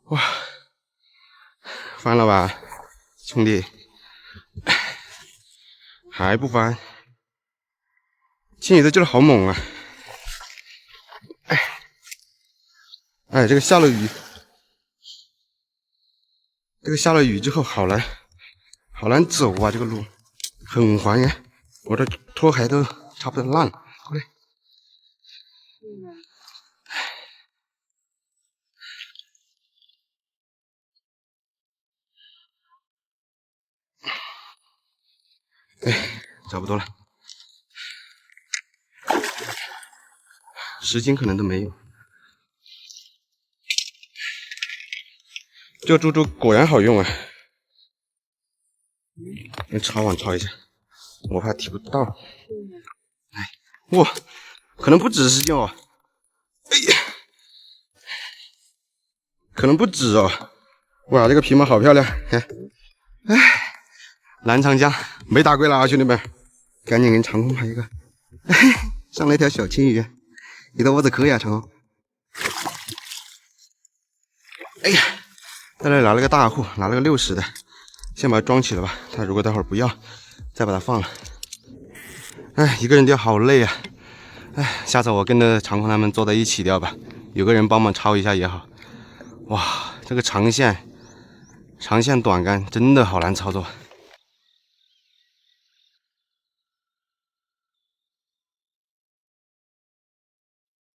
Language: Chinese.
哇，翻了吧，兄弟，还不翻？青雨的劲儿好猛啊！哎，这个下了雨之后好难走啊，这个路很滑呀，我的拖鞋都差不多烂了。好嘞。哎，差不多了，10斤可能都没有。这个猪猪果然好用啊！用抄网抄一下，我怕提不到。哎，哇，可能不止10斤哦。哎呀，可能不止哦。哇，这个皮毛好漂亮，看。哎，南长江没打归了啊，兄弟们，赶紧给长空拍一个。上了一条小青鱼，你的窝子可以啊，长空。哎呀，在那里拿了个大货，拿了个60的，先把它装起来吧。他如果待会儿不要，再把它放了。哎，一个人钓好累啊！哎，下次我跟着长空他们坐在一起钓吧，有个人帮忙抄一下也好。哇，这个长线短竿真的好难操作。